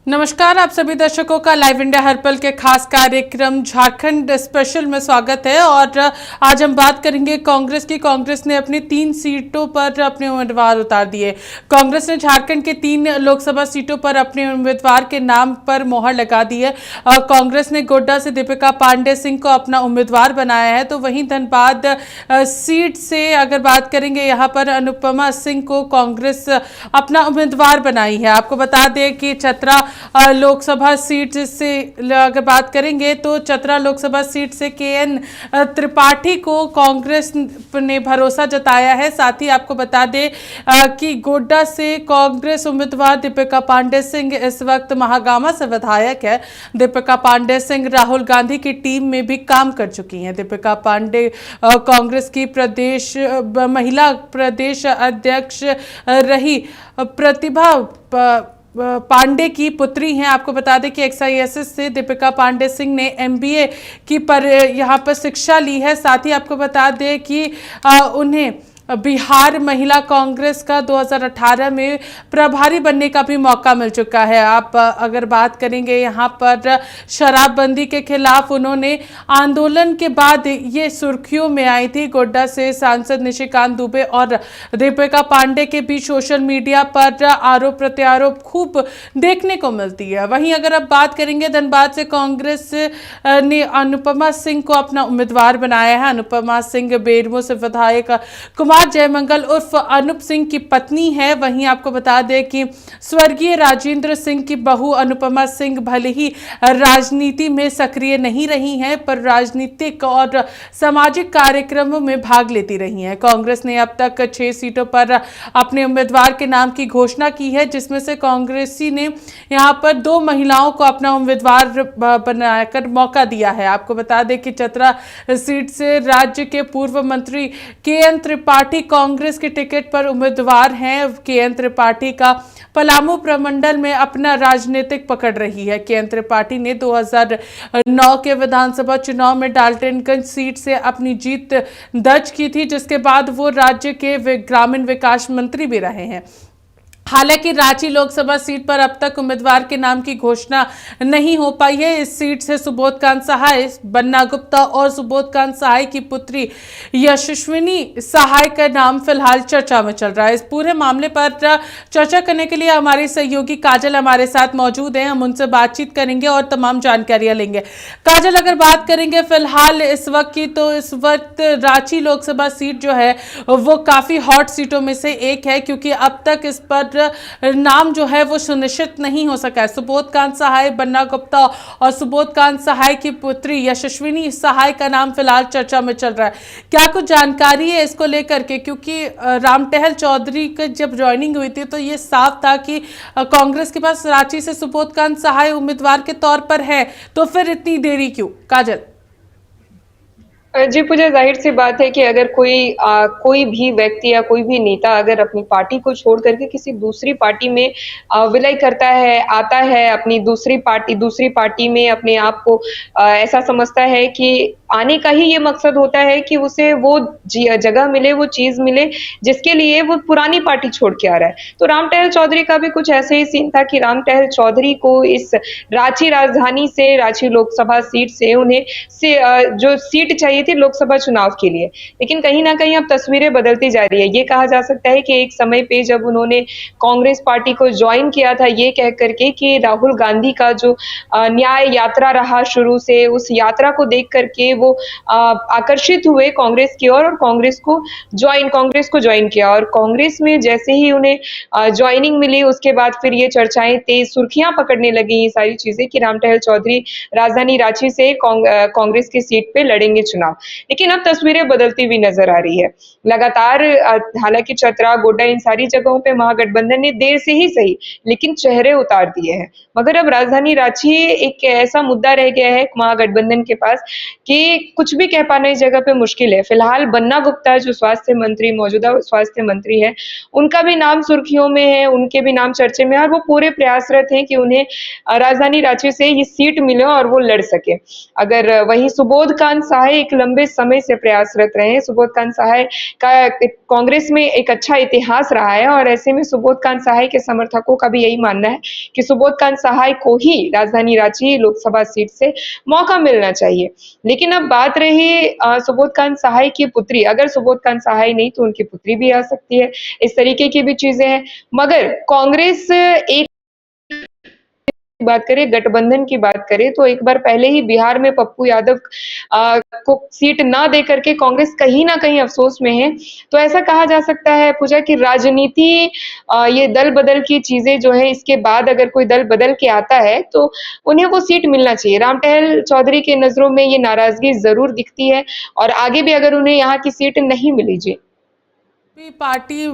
नमस्कार, आप सभी दर्शकों का लाइव इंडिया हर पल के खास कार्यक्रम झारखंड स्पेशल में स्वागत है। और आज हम बात करेंगे कांग्रेस की। कांग्रेस ने अपनी 3 सीटों पर अपने उम्मीदवार उतार दिए। कांग्रेस ने झारखंड के 3 लोकसभा सीटों पर अपने उम्मीदवार के नाम पर मोहर लगा दी है। कांग्रेस ने गोड्डा से दीपिका पांडे सिंह को अपना उम्मीदवार बनाया है। तो वहीं धनबाद सीट से अगर बात करेंगे, यहाँ पर अनुपमा सिंह को कांग्रेस अपना उम्मीदवार बनाई है। आपको बता दें कि चतरा लोकसभा सीट से अगर बात करेंगे तो चतरा लोकसभा सीट से KN त्रिपाठी को कांग्रेस ने भरोसा जताया है। साथ ही आपको बता दें कि गोड्डा से कांग्रेस उम्मीदवार दीपिका पांडे सिंह इस वक्त महागामा से विधायक है। दीपिका पांडे सिंह राहुल गांधी की टीम में भी काम कर चुकी हैं। दीपिका पांडे कांग्रेस की महिला प्रदेश अध्यक्ष रही प्रतिभा पांडे की पुत्री हैं। आपको बता दें कि XISS से दीपिका पांडे सिंह ने MBA की यहाँ पर शिक्षा ली है। साथ ही आपको बता दें कि उन्हें बिहार महिला कांग्रेस का 2018 में प्रभारी बनने का भी मौका मिल चुका है। आप अगर बात करेंगे, यहाँ पर शराबबंदी के खिलाफ उन्होंने आंदोलन के बाद ये सुर्खियों में आई थी। गोड्डा से सांसद निशिकांत दुबे और दीपिका पांडे के बीच सोशल मीडिया पर आरोप प्रत्यारोप खूब देखने को मिलती है। वहीं अगर आप बात करेंगे, धनबाद से कांग्रेस ने अनुपमा सिंह को अपना उम्मीदवार बनाया है। अनुपमा सिंह बेरमो से विधायक कुमार जयमंगल उर्फ अनूप सिंह की पत्नी है। वहीं आपको बता दें कि स्वर्गीय राजेंद्र सिंह की बहू अनुपमा सिंह भले ही राजनीति में सक्रिय नहीं रही हैं, पर राजनीतिक और सामाजिक कार्यक्रमों में भाग लेती रही हैं। कांग्रेस ने अब तक 6 सीटों पर अपने उम्मीदवार के नाम की घोषणा की है, जिसमें से कांग्रेसी ने यहां पर 2 महिलाओं को अपना उम्मीदवार बनाकर मौका दिया है। आपको बता दें कि चतरा सीट से राज्य के पूर्व मंत्री KN त्रिपाठी कांग्रेस के टिकट पर उम्मीदवार हैं। KN त्रिपाठी का पलामू प्रमंडल में अपना राजनीतिक पकड़ रही है। KN त्रिपाठी ने 2009 के विधानसभा चुनाव में डाल्टनगंज सीट से अपनी जीत दर्ज की थी, जिसके बाद वो राज्य के ग्रामीण विकास मंत्री भी रहे हैं। हालांकि रांची लोकसभा सीट पर अब तक उम्मीदवार के नाम की घोषणा नहीं हो पाई है। इस सीट से सुबोधकांत सहाय, बन्ना गुप्ता और सुबोधकांत सहाय की पुत्री यशस्विनी सहाय का नाम फिलहाल चर्चा में चल रहा है। इस पूरे मामले पर चर्चा करने के लिए हमारी सहयोगी काजल हमारे साथ मौजूद हैं। हम उनसे बातचीत करेंगे और तमाम जानकारियां लेंगे। काजल, अगर बात करेंगे फिलहाल इस वक्त की, तो इस वक्त रांची लोकसभा सीट जो है वो काफी हॉट सीटों में से एक है, क्योंकि अब तक इस पर नाम जो है वो सुनिश्चित नहीं हो सका है। सुबोधकांत सहाय, बन्ना गुप्ता और सुबोधकांत सहाय की पुत्री यशस्विनी सहाय का नाम फिलहाल चर्चा में चल रहा है। क्या कुछ जानकारी है इसको लेकर के? क्योंकि रामटहल चौधरी की जब ज्वाइनिंग हुई थी तो ये साफ था कि कांग्रेस के पास रांची से सुबोधकांत सहाय उम्मीदवार के तौर पर है, तो फिर इतनी देरी क्यों? काजल जी पूजा, जाहिर सी बात है कि अगर कोई भी व्यक्ति या कोई भी नेता अगर अपनी पार्टी को छोड़ करके किसी दूसरी पार्टी में विलय करता है, आता है, अपनी दूसरी पार्टी में अपने आप को ऐसा समझता है कि आने का ही ये मकसद होता है कि उसे वो जगह मिले, वो चीज मिले जिसके लिए वो पुरानी पार्टी छोड़ के आ रहा है। तो रामटहल चौधरी का भी कुछ ऐसे ही सीन था कि रामटहल चौधरी को इस रांची राजधानी से, रांची लोकसभा सीट से उन्हें जो सीट चाहिए थी लोकसभा चुनाव के लिए, लेकिन कहीं ना कहीं अब तस्वीरें बदलती जा रही है। ये कहा जा सकता है कि एक समय पे जब उन्होंने कांग्रेस पार्टी को ज्वाइन किया था, ये कह करके कि राहुल गांधी का जो न्याय यात्रा रहा शुरू से, उस यात्रा को देख करके वो आकर्षित हुए कांग्रेस की ओर और कांग्रेस को ज्वाइन किया। और कांग्रेस में जैसे ही उन्हें ज्वाइनिंग मिली, उसके बाद फिर ये चर्चाएं तेज सुर्खियां पकड़ने लगी, ये सारी चीजें कि रामटहल चौधरी राजधानी रांची से कांग्रेस की सीट पे लड़ेंगे चुनाव। लेकिन अब तस्वीरें बदलती हुई नजर आ रही है लगातार। हालांकि चतरा, गोड्डा, इन सारी जगहों पे महागठबंधन ने देर से ही सही लेकिन चेहरे उतार दिए हैं, मगर अब राजधानी रांची एक ऐसा मुद्दा रह गया है महागठबंधन के पास कि कुछ भी कह पाना इस जगह पे मुश्किल है। फिलहाल बन्ना गुप्ता जो मौजूदा स्वास्थ्य मंत्री है, उनका भी नाम सुर्खियों में है, उनके भी नाम चर्चे में है और वो पूरे प्रयासरत हैं कि उन्हें राजधानी रांची से ये सीट मिले और वो लड़ सके। अगर वही सुबोधकांत सहाय एक लंबे समय से प्रयासरत रहे हैं। सुबोधकांत सहाय का कांग्रेस में एक अच्छा इतिहास रहा है और ऐसे में सुबोधकांत सहाय के समर्थकों का भी यही मानना है कि सुबोधकांत सहाय को ही राजधानी रांची लोकसभा सीट से मौका मिलना चाहिए। लेकिन अब बात रही सुबोधकांत सहाय की पुत्री, अगर सुबोधकांत सहाय नहीं तो उनकी पुत्री भी आ सकती है। इस तरीके की भी चीजें हैं, मगर कांग्रेस एक बात करें, गठबंधन की बात करें तो एक बार पहले ही बिहार में पप्पू यादव को सीट ना दे करके कांग्रेस कहीं ना कहीं अफसोस में है। तो ऐसा कहा जा सकता है पूजा कि राजनीति ये दल बदल की चीजें जो है, इसके बाद अगर कोई दल बदल के आता है तो उन्हें वो सीट मिलना चाहिए। राम टहल चौधरी के नजरों में ये नाराजगी जरूर दिखती है और आगे भी अगर उन्हें यहाँ की सीट नहीं मिली जी भी पार्टी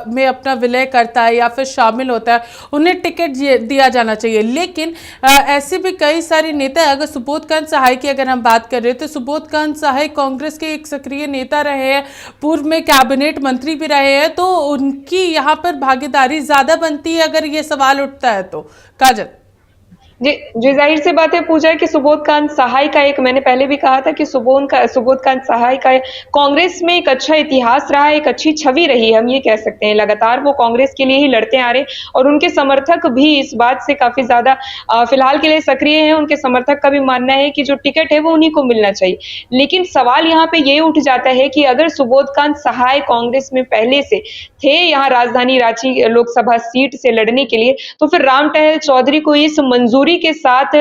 में अपना विलय करता है या फिर शामिल होता है, उन्हें टिकट दिया जाना चाहिए। लेकिन ऐसे भी कई सारे नेता हैं। अगर सुबोधकांत सहाय की अगर हम बात कर रहे हैं तो सुबोधकांत सहाय कांग्रेस के एक सक्रिय नेता रहे हैं, पूर्व में कैबिनेट मंत्री भी रहे हैं, तो उनकी यहाँ पर भागीदारी ज्यादा बनती है अगर ये सवाल उठता है तो। काजल जी, जाहिर सी बात है पूजा कि सुबोधकांत सहाय का एक, मैंने पहले भी कहा था कि सुबोधकांत सहाय का कांग्रेस में एक अच्छा इतिहास रहा है, एक अच्छी छवि रही है, हम ये कह सकते हैं। लगातार वो कांग्रेस के लिए ही लड़ते आ रहे और उनके समर्थक भी इस बात से काफी ज्यादा फिलहाल के लिए सक्रिय हैं। उनके समर्थक का भी मानना है कि जो टिकट है वो उन्हीं को मिलना चाहिए। लेकिन सवाल यहाँ पे ये उठ जाता है कि अगर सुबोधकांत सहाय कांग्रेस में पहले से थे यहाँ राजधानी रांची लोकसभा सीट से लड़ने के लिए, तो फिर राम टहल चौधरी को इस मंजूरी के साथ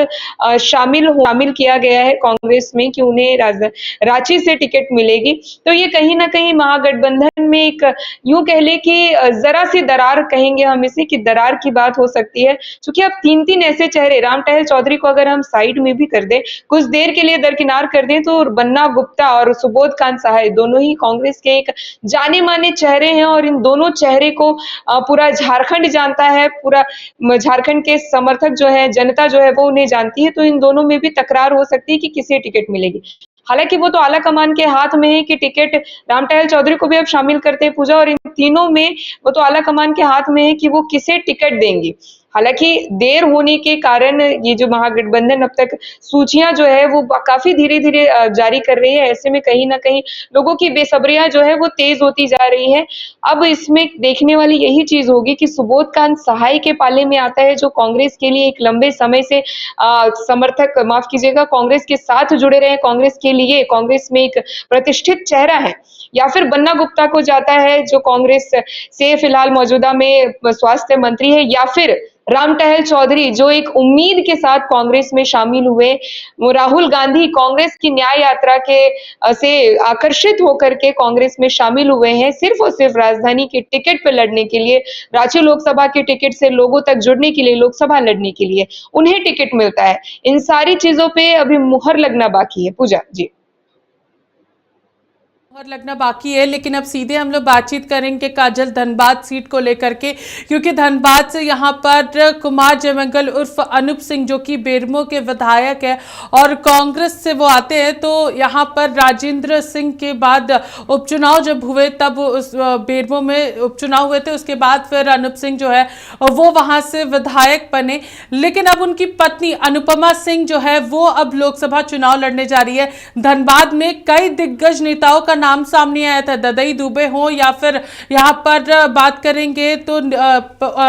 शामिल किया गया है कांग्रेस में कि उन्हें रांची से टिकट मिलेगी। तो ये कहीं ना कहीं महागठबंधन में एक, यूं कह ले कि जरा सी दरार, कहेंगे हम इसे कि दरार की बात हो सकती है। क्योंकि अब तीन ऐसे चेहरे, राम टहल चौधरी को अगर हम साइड में भी कर दें, कुछ देर के लिए दरकिनार कर दें, तो बन्ना गुप्ता और सुबोधकांत सहाय दोनों ही कांग्रेस के एक जाने माने चेहरे हैं और इन दोनों चेहरे को पूरा झारखंड जानता है, पूरा झारखंड के समर्थक जो है, जनता जो है वो उन्हें जानती है। तो इन दोनों में भी तकरार हो सकती है कि किसे टिकट मिलेगी। हालांकि वो तो आला कमान के हाथ में है कि टिकट, राम टहल चौधरी को भी अब शामिल करते हैं पूजा, और इन तीनों में वो तो आला कमान के हाथ में है कि वो किसे टिकट देंगी। हालांकि देर होने के कारण ये जो महागठबंधन अब तक सूचियां जो है वो काफी धीरे धीरे जारी कर रही है। ऐसे में कहीं ना कहीं लोगों की बेसब्रियां जो है वो तेज होती जा रही है। अब इसमें देखने वाली यही चीज होगी कि सुबोधकांत सहाय के पाले में आता है, जो कांग्रेस के लिए एक लंबे समय से समर्थक, माफ कीजिएगा, कांग्रेस के साथ जुड़े रहे, कांग्रेस के लिए, कांग्रेस में एक प्रतिष्ठित चेहरा है, या फिर बन्ना गुप्ता को जाता है जो कांग्रेस से फिलहाल मौजूदा में स्वास्थ्य मंत्री है, या फिर राम टहल चौधरी जो एक उम्मीद के साथ कांग्रेस में शामिल हुए। वो राहुल गांधी कांग्रेस की न्याय यात्रा के से आकर्षित होकर के कांग्रेस में शामिल हुए हैं, सिर्फ और सिर्फ राजधानी के टिकट पर लड़ने के लिए, रांची लोकसभा के टिकट से लोगों तक जुड़ने के लिए, लोकसभा लड़ने के लिए उन्हें टिकट मिलता है। इन सारी चीजों पे अभी मुहर लगना बाकी है पूजा जी। और लगना बाकी है। लेकिन अब सीधे हम लोग बातचीत करेंगे काजल धनबाद सीट को लेकर के, क्योंकि धनबाद से यहाँ पर कुमार जयमंगल उर्फ अनूप सिंह जो कि बेरमो के विधायक है और कांग्रेस से वो आते हैं, तो यहाँ पर राजेंद्र सिंह के बाद उपचुनाव जब हुए तब उस बेरमो में उपचुनाव हुए थे, उसके बाद फिर अनूप सिंह जो है वो वहाँ से विधायक बने। लेकिन अब उनकी पत्नी अनुपमा सिंह जो है वो अब लोकसभा चुनाव लड़ने जा रही है। धनबाद में कई दिग्गज नेताओं का नाम सामने आया था, ददई दुबे हो या फिर यहाँ पर बात करेंगे तो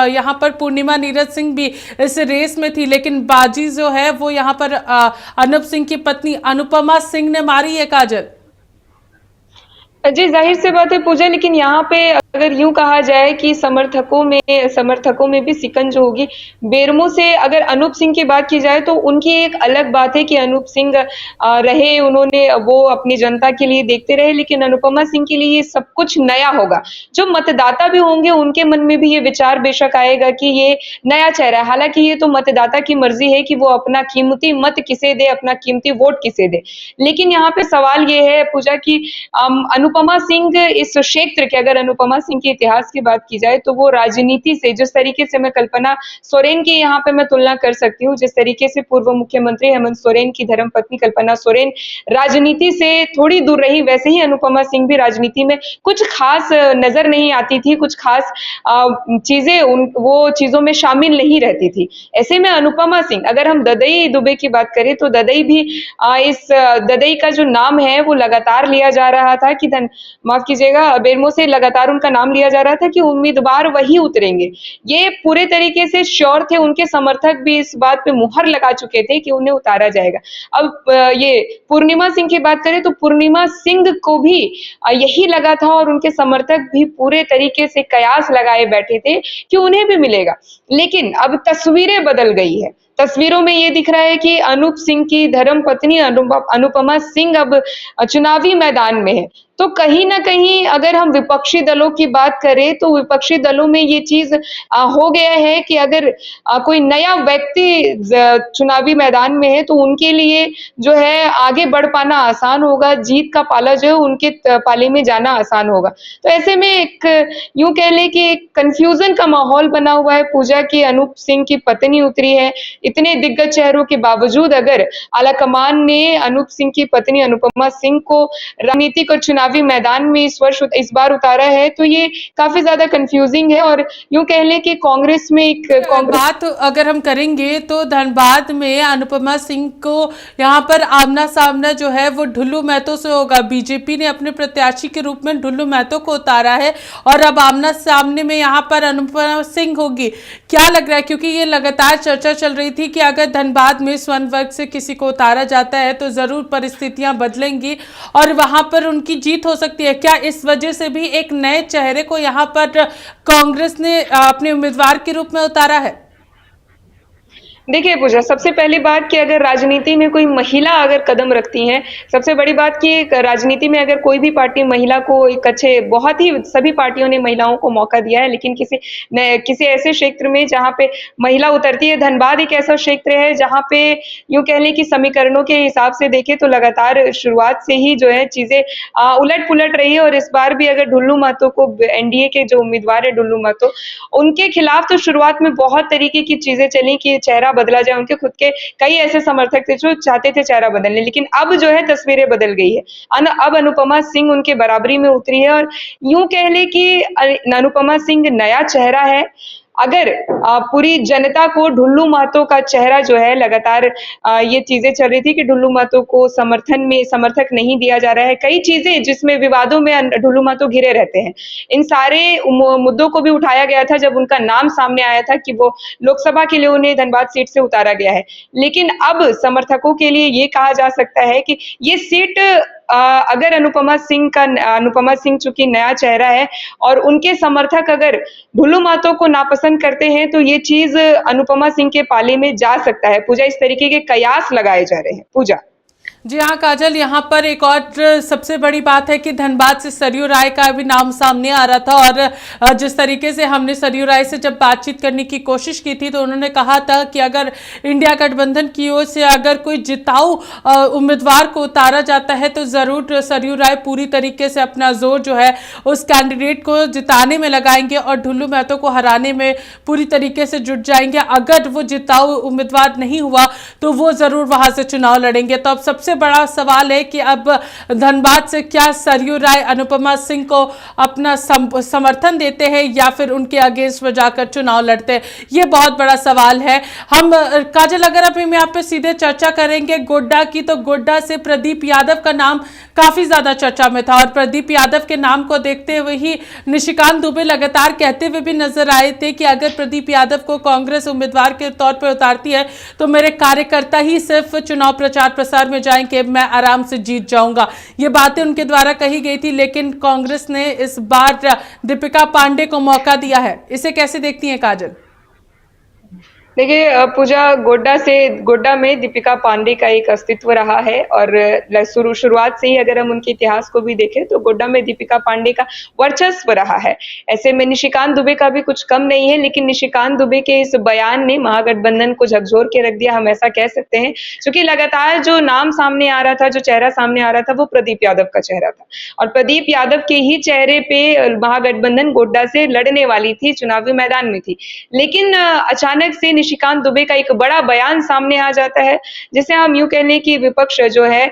यहाँ पर पूर्णिमा नीरज सिंह भी इस रेस में थी, लेकिन बाजी जो है वो यहाँ पर अनूप सिंह की पत्नी अनुपमा सिंह ने मारी है। काजल जी, जाहिर सी बात है पूजा, लेकिन यहाँ पे अगर यूं कहा जाए कि समर्थकों में भी सिकन जो होगी बेरमो से, अगर अनूप सिंह की बात की जाए तो उनकी एक अलग बात है कि अनूप सिंह रहे, उन्होंने वो अपनी जनता के लिए देखते रहे, लेकिन अनुपमा सिंह के लिए ये सब कुछ नया होगा। जो मतदाता भी होंगे उनके मन में भी ये विचार बेशक आएगा कि ये नया चेहरा है। हालांकि ये तो मतदाता की मर्जी है कि वो अपना कीमती मत किसे दे, अपना कीमती वोट किसे दे। लेकिन यहाँ पे सवाल ये है पूजा की अनुपमा सिंह इस क्षेत्र के, अगर अनुपमा सिंह के इतिहास की बात की जाए तो वो राजनीति से, जिस तरीके से मैं कल्पना सोरेन की यहाँ पे मैं तुलना कर सकती हूँ, जिस तरीके से पूर्व मुख्यमंत्री हेमंत सोरेन की धर्मपत्नी कल्पना सोरेन राजनीति से थोड़ी दूर रही, वैसे ही अनुपमा सिंह भी राजनीति में कुछ खास नजर नहीं आती थी, कुछ खास चीजें वो चीजों में शामिल नहीं रहती थी। ऐसे में अनुपमा सिंह, अगर हम ददई दुबे की बात करें तो ददई भी इस ददई का जो नाम है वो लगातार लिया जा रहा था कि माफ कीजिएगा, बेरमो से लगातार उनका नाम लिया जा रहा था कि उम्मीदवार वही उतरेंगे। ये पूरे तरीके से श्योर थे, उनके समर्थक भी इस बात पे मुहर लगा चुके थे कि उन्हें उतारा जाएगा। अब ये पूर्णिमा सिंह की बात करें तो पूर्णिमा सिंह को भी यही लगा था और उनके समर्थक भी पूरे तरीके से कयास लगाए बैठे थे कि उन्हें भी मिलेगा। लेकिन अब तस्वीरें बदल गई है। तस्वीरों में ये दिख रहा है कि अनूप सिंह की धर्मपत्नी अनुपमा सिंह अब चुनावी मैदान में है। तो कहीं ना कहीं अगर हम विपक्षी दलों की बात करें तो विपक्षी दलों में ये चीज हो गया है कि अगर कोई नया व्यक्ति चुनावी मैदान में है तो उनके लिए जो है आगे बढ़ पाना आसान होगा, जीत का पाला जो है उनके पाले में जाना आसान होगा। तो ऐसे में एक यूं कह ले कि एक कंफ्यूजन का माहौल बना हुआ है। पूजा की अनूप सिंह की पत्नी उतरी है, इतने दिग्गज चेहरों के बावजूद अगर आलाकमान ने अनूप सिंह की पत्नी अनुपमा सिंह को राजनीतिक और चुनावी मैदान में इस बार उतारा है, तो ये काफी ज्यादा कंफ्यूजिंग है। और यूं कह लें कि कांग्रेस में एक बात अगर हम करेंगे तो धनबाद में अनुपमा सिंह को यहाँ पर आमना सामना जो है वो ढुल्लू महतो से होगा। बीजेपी ने अपने प्रत्याशी के रूप में ढुल्लू महतो को उतारा है और अब आमना सामने में यहाँ पर अनुपमा सिंह होगी। क्या लग रहा है, क्योंकि ये लगातार चर्चा चल रही थी कि अगर धनबाद में स्वर्ण वर्ग से किसी को उतारा जाता है तो जरूर परिस्थितियां बदलेंगी और वहां पर उनकी जीत हो सकती है। क्या इस वजह से भी एक नए चेहरे को यहाँ पर कांग्रेस ने अपने उम्मीदवार के रूप में उतारा है? देखिए पूजा, सबसे पहली बात कि अगर राजनीति में कोई महिला अगर कदम रखती है, सबसे बड़ी बात कि राजनीति में अगर कोई भी पार्टी महिला को एक अच्छे, बहुत ही सभी पार्टियों ने महिलाओं को मौका दिया है, लेकिन किसी ऐसे क्षेत्र में जहां पे महिला उतरती है, धनबाद एक ऐसा क्षेत्र है जहां पे यूं कह लें कि समीकरणों के हिसाब से देखें तो लगातार शुरुआत से ही जो है चीजें उलट पुलट रही है। और इस बार भी अगर ढुल्लू महतो को, एनडीए के जो उम्मीदवार है ढुल्लू महतो, उनके खिलाफ तो शुरुआत में बहुत तरीके की चीजें चली कि चेहरा बदला जाए। उनके खुद के कई ऐसे समर्थक थे जो चाहते थे चेहरा बदलने, लेकिन अब जो है तस्वीरें बदल गई है। अब अनुपमा सिंह उनके बराबरी में उतरी है और यूं कह ले कि अनुपमा सिंह नया चेहरा है। अगर पूरी जनता को ढुल्लू महतो का चेहरा जो है, लगातार ये चीजें चल रही थी कि ढुल्लू महतो को समर्थक नहीं दिया जा रहा है, कई चीजें जिसमें विवादों में ढुल्लू महतो घिरे रहते हैं, इन सारे मुद्दों को भी उठाया गया था जब उनका नाम सामने आया था कि वो लोकसभा के लिए उन्हें धनबाद सीट से उतारा गया है। लेकिन अब समर्थकों के लिए ये कहा जा सकता है कि ये सीट अगर अनुपमा सिंह चूंकि नया चेहरा है और उनके समर्थक अगर ढुल्लू महतो को नापसंद करते हैं तो ये चीज अनुपमा सिंह के पाले में जा सकता है। पूजा, इस तरीके के कयास लगाए जा रहे हैं। पूजा जी हाँ काजल, यहाँ पर एक और सबसे बड़ी बात है कि धनबाद से सरयू राय का भी नाम सामने आ रहा था और जिस तरीके से हमने सरयू राय से जब बातचीत करने की कोशिश की थी तो उन्होंने कहा था कि अगर इंडिया गठबंधन की ओर से अगर कोई जिताऊ उम्मीदवार को उतारा जाता है तो ज़रूर सरयू राय पूरी तरीके से अपना जोर जो है उस कैंडिडेट को जिताने में लगाएंगे और ढुल्लू महतो को हराने में पूरी तरीके से जुट जाएंगे। अगर वो जिताऊ उम्मीदवार नहीं हुआ तो वो ज़रूर वहाँ से चुनाव लड़ेंगे। तो अब सबसे बड़ा सवाल है कि अब धनबाद से क्या सरयू राय अनुपमा सिंह को अपना समर्थन देते हैं या फिर उनके अगेंस्ट में जाकर चुनाव लड़ते हैं, ये बहुत बड़ा सवाल है। हम काजल, अगर अभी हम यहाँ पे सीधे चर्चा करेंगे गोड्डा की, तो गोड्डा से प्रदीप यादव का नाम काफी ज्यादा चर्चा में था और प्रदीप यादव के नाम को देखते हुए ही निशिकांत दुबे लगातार कहते हुए भी नजर आए थे कि अगर प्रदीप यादव को कांग्रेस उम्मीदवार के तौर पर उतारती है तो मेरे कार्यकर्ता ही सिर्फ चुनाव प्रचार प्रसार में जाएंगे, मैं आराम से जीत जाऊंगा। ये बातें उनके द्वारा कही गई थी, लेकिन कांग्रेस ने इस बार दीपिका पांडे को मौका दिया है। इसे कैसे देखती हैं काजल? देखिए पूजा गोड्डा में दीपिका पांडे का एक अस्तित्व रहा है और शुरुआत से ही अगर हम उनके इतिहास को भी देखें तो गोड्डा में दीपिका पांडे का वर्चस्व रहा है। ऐसे में निशिकांत दुबे का भी कुछ कम नहीं है, लेकिन निशिकांत दुबे के इस बयान ने महागठबंधन को झकझोर के रख दिया, हम ऐसा कह सकते हैं, क्योंकि लगातार जो नाम सामने आ रहा था, जो चेहरा सामने आ रहा था, वो प्रदीप यादव का चेहरा था और प्रदीप यादव के ही चेहरे पे महागठबंधन गोड्डा से लड़ने वाली थी, चुनावी मैदान में थी। लेकिन अचानक से निशिकांत दुबे का एक बड़ा बयान सामने आ जाता है, जिसे हम यूं कह लें कि विपक्ष जो है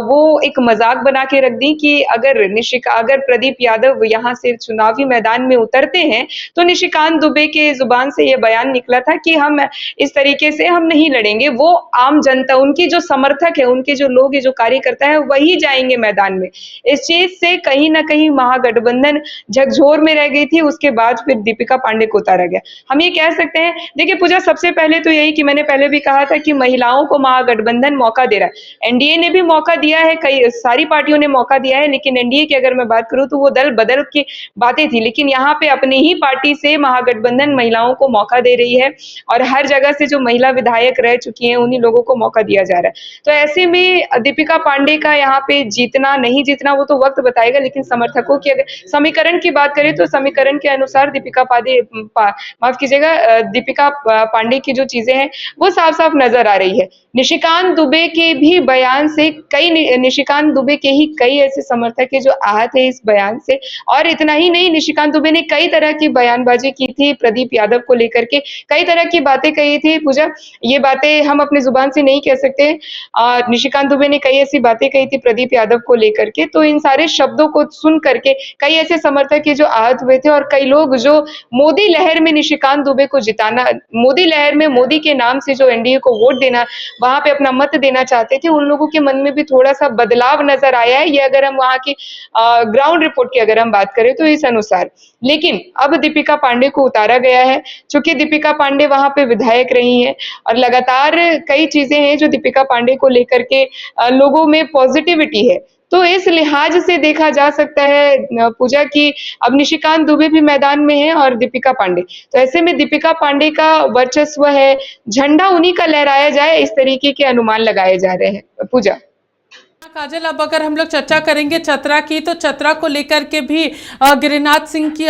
वो एक मजाक बना के रख दी कि अगर प्रदीप यादव यहाँ से चुनावी मैदान में उतरते हैं तो निशिकांत दुबे के जुबान से यह बयान निकला था कि हम इस तरीके से हम नहीं लड़ेंगे, वो आम जनता, उनकी जो समर्थक है, उनके जो लोग है, जो कार्यकर्ता है, वही जाएंगे मैदान में। इस चीज से कहीं ना कहीं महागठबंधन झकझोर में रह गई थी। उसके बाद फिर दीपिका पांडे को उतारा गया। हम ये कह सकते हैं, देखिए पूजा, सबसे पहले तो यही कि मैंने पहले भी कहा था कि महिलाओं को महागठबंधन मौका दे रहा है। एनडीए ने भी मौका दिया है, कई सारी पार्टियों ने मौका दिया है, लेकिन एनडीए की अगर मैं बात करूं तो वो दल बदल की बातें थी, लेकिन यहाँ पे अपनी ही पार्टी से महागठबंधन महिलाओं को मौका दे रही है और हर जगह से जो महिला विधायक रह चुकी हैं उन्हीं लोगों को मौका दिया जा रहा है। तो ऐसे में दीपिका पांडे का यहाँ पे जीतना नहीं जीतना वो तो वक्त बताएगा, लेकिन समर्थकों की अगर समीकरण की बात करें तो समीकरण के अनुसार माफ कीजिएगा, दीपिका पांडे की जो चीजें हैं वो साफ साफ नजर आ रही है। निशिकांत दुबे के भी बयान से निशिकांत दुबे के ही कई ऐसे समर्थक है जो आहत है इस बयान से। और इतना ही नहीं, निशिकांत दुबे ने कई तरह की बयानबाजी की थी प्रदीप यादव को लेकर के, कई तरह की बातें कही थी। पूजा, ये बातें हम अपनी जुबान से नहीं कह सकते। निशिकांत दुबे ने कई ऐसी बातें कही थी प्रदीप यादव को लेकर के, तो इन सारे शब्दों को सुन करके कई ऐसे समर्थक है जो आहत हुए थे और कई लोग जो मोदी लहर में निशिकांत दुबे को जिताना, मोदी लहर में मोदी के नाम से जो एनडीए को वोट देना, वहां पे अपना मत देना चाहते थे, उन लोगों के मन में भी थोड़ा सा बदलाव नजर आया है। ये अगर हम वहां की ग्राउंड रिपोर्ट की अगर हम बात करें तो इस अनुसार। लेकिन अब दीपिका पांडे को उतारा गया है, चूंकि दीपिका पांडे वहां पे विधायक रही हैं और लगातार कई चीजें हैं जो दीपिका पांडे को लेकर के लोगों में पॉजिटिविटी है। तो इस लिहाज से देखा जा सकता है पूजा की अब निशिकांत दुबे भी मैदान में है और दीपिका पांडे, तो ऐसे में दीपिका पांडे का वर्चस्व है, झंडा उन्हीं का लहराया जाए, इस तरीके के अनुमान लगाए जा रहे हैं पूजा। काजल, अब अगर हम लोग चर्चा करेंगे चतरा की, तो चतरा को लेकर के भी गिरिनाथ सिंह की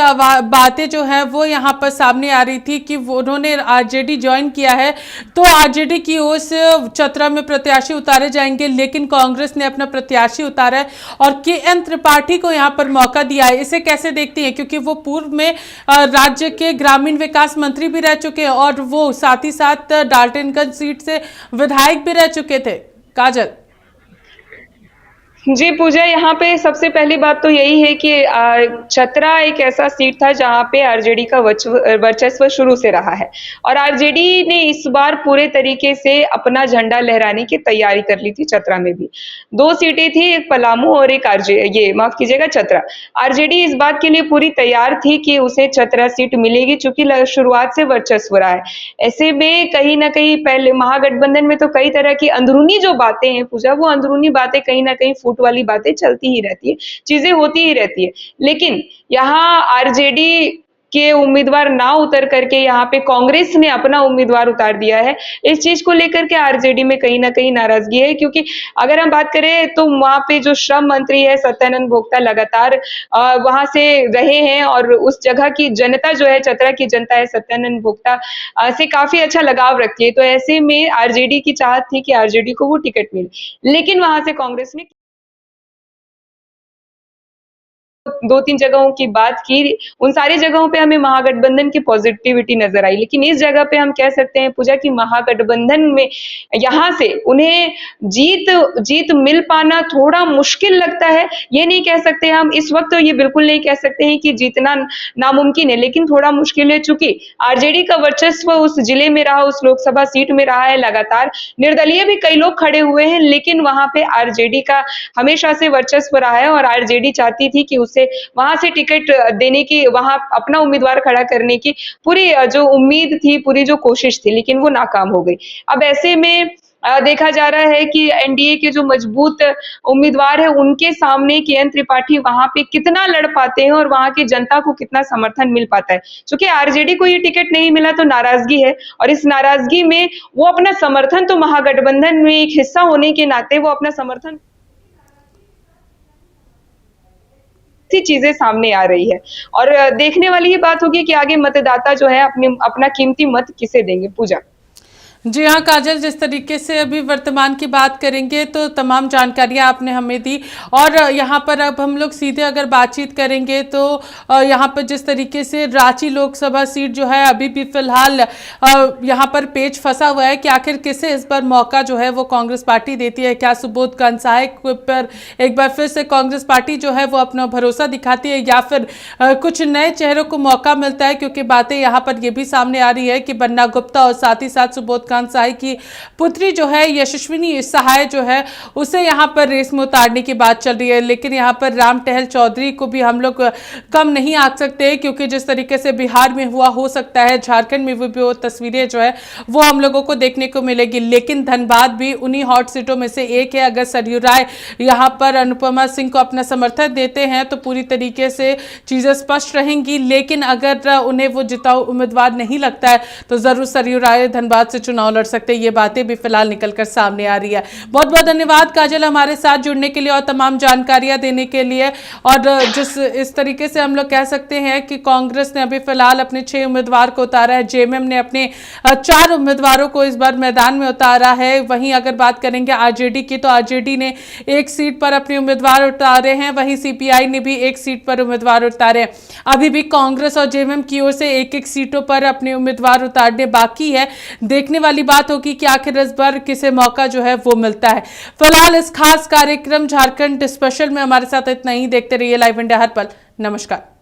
बातें जो है वो यहाँ पर सामने आ रही थी कि उन्होंने आरजेडी ज्वाइन किया है, तो आरजेडी की ओर से चतरा में प्रत्याशी उतारे जाएंगे, लेकिन कांग्रेस ने अपना प्रत्याशी उतारा है और के.एन. त्रिपाठी को यहाँ पर मौका दिया है। इसे कैसे देखती हैं, क्योंकि वो पूर्व में राज्य के ग्रामीण विकास मंत्री भी रह चुके हैं और वो साथ ही साथ डाल्टनगंज सीट से विधायक भी रह चुके थे। काजल जी पूजा, यहाँ पे सबसे पहली बात तो यही है कि चतरा एक ऐसा सीट था जहाँ पे आरजेडी का वर्चस्व शुरू से रहा है और आरजेडी ने इस बार पूरे तरीके से अपना झंडा लहराने की तैयारी कर ली थी। चतरा में भी 2 सीटें थी, एक पलामू और एक माफ कीजिएगा चतरा। आरजेडी इस बात के लिए पूरी तैयार थी कि उसे चतरा सीट मिलेगी, चूंकि शुरुआत से वर्चस्व रहा है। ऐसे में कहीं ना कहीं पहले महागठबंधन में तो कई तरह की अंदरूनी जो बातें हैं पूजा, वो अंदरूनी बातें कहीं ना कहीं फूट वाली बातें चलती ही रहती है, चीजें होती ही रहती है। लेकिन यहाँ आरजेडी के उम्मीदवार ना उतर करके यहाँ पे कांग्रेस ने अपना उम्मीदवार उतार दिया है। इस चीज को लेकर के आरजेडी में कहीं ना कहीं नाराजगी है, क्योंकि अगर हम बात करें तो वहां पे जो श्रम मंत्री है सत्यानंद भोक्ता लगातार वहां से रहे हैं और उस जगह की जनता जो है, चतरा की जनता है, सत्यानंद भोक्ता से काफी अच्छा लगाव रखती है। तो ऐसे में आरजेडी की चाहत थी कि आरजेडी को वो टिकट मिले, लेकिन वहां से कांग्रेस ने 2-3 जगहों की बात की, उन सारी जगहों पे हमें महागठबंधन की पॉजिटिविटी नजर आई। लेकिन इस जगह पे हम कह सकते हैं पूजा कि महागठबंधन में यहाँ से उन्हें जीत मिल पाना थोड़ा मुश्किल लगता है। ये नहीं कह सकते हम इस वक्त, तो ये बिल्कुल नहीं कह सकते हैं कि जीतना नामुमकिन है, लेकिन थोड़ा मुश्किल है, चूंकि आरजेडी का वर्चस्व उस जिले में रहा, उस लोकसभा सीट में रहा है लगातार। निर्दलीय भी कई लोग खड़े हुए हैं, लेकिन वहां पे आरजेडी का हमेशा से वर्चस्व रहा है और आरजेडी चाहती थी कि उसे वहां से टिकट देने की, वहां अपना उम्मीदवार खड़ा करने की पूरी जो उम्मीद थी, पूरी जो कोशिश थी, लेकिन वो नाकाम हो गई। अब ऐसे में देखा जा रहा है कि एनडीए के जो मजबूत उम्मीदवार हैं, उनके सामने केएन त्रिपाठी वहाँ पे कितना लड़ पाते हैं और वहाँ की जनता को कितना समर्थन मिल पाता है। चूँकि आरजेडी को ये टिकट नहीं मिला तो नाराज़गी है और इस नाराज़गी में वो अपना समर्थन तो महागठबंधन में एक हिस्सा होने के नाते वो अपना समर्थन सी चीजें सामने आ रही है और देखने वाली ये बात होगी कि आगे मतदाता जो है अपने अपना कीमती मत किसे देंगे। पूजा। जी हाँ काजल, जिस तरीके से अभी वर्तमान की बात करेंगे तो तमाम जानकारियां आपने हमें दी और यहाँ पर अब हम लोग सीधे अगर बातचीत करेंगे तो यहाँ पर जिस तरीके से रांची लोकसभा सीट जो है अभी भी फिलहाल यहाँ पर पेच फंसा हुआ है कि आखिर किसे इस बार मौका जो है वो कांग्रेस पार्टी देती है। क्या सुबोध कंसाय पर एक बार फिर से कांग्रेस पार्टी जो है वो अपना भरोसा दिखाती है या फिर कुछ नए चेहरों को मौका मिलता है, क्योंकि बातें यहाँ पर ये भी सामने आ रही है कि बन्ना गुप्ता और साथ ही साथ सुबोध कंसाई की पुत्री जो है यशस्विनी सहाय जो है उसे यहाँ पर रेस में उतारने की बात चल रही है। लेकिन यहाँ पर राम टहल चौधरी को भी हम लोग कम नहीं आंक सकते, क्योंकि जिस तरीके से बिहार में हुआ हो सकता है झारखंड में भी वो तस्वीरें जो है वो हम लोगों को देखने को मिलेगी। लेकिन धनबाद भी उन्हीं हॉट सीटों में से एक है। अगर सरयू राय यहाँ पर अनुपमा सिंह को अपना समर्थन देते हैं तो पूरी तरीके से चीजें स्पष्ट रहेंगी। लेकिन अगर उन्हें वो जिताऊ उम्मीदवार नहीं लगता है तो जरूर सरयू राय धनबाद से चुनाव लड़ सकते हैं। ये बातें भी फिलहाल निकलकर सामने आ रही है। बहुत बहुत धन्यवाद काजल हमारे साथ जुड़ने के लिए और तमाम जानकारियां देने के लिए। और जिस इस तरीके से हम लोग कह सकते हैं कि कांग्रेस ने अभी फिलहाल अपने 6 उम्मीदवार को उतारा है, जेएमएम ने अपने 4 उम्मीदवारों को इस बार मैदान में उतारा है। वहीं अगर बात करेंगे आरजेडी की तो आरजेडी ने 1 सीट पर अपने उम्मीदवार उतारे हैं, वहीं सीपीआई ने भी 1 सीट पर उम्मीदवार उतारे। अभी भी कांग्रेस और जेएमएम की ओर से 1-1 सीटों पर अपने उम्मीदवार उतारने बाकी है। देखने वाली बात होगी कि आखिर इस बार किसे मौका जो है वो मिलता है। फिलहाल इस खास कार्यक्रम झारखंड स्पेशल में हमारे साथ इतना ही। देखते रहिए लाइव इंडिया हर पल। नमस्कार।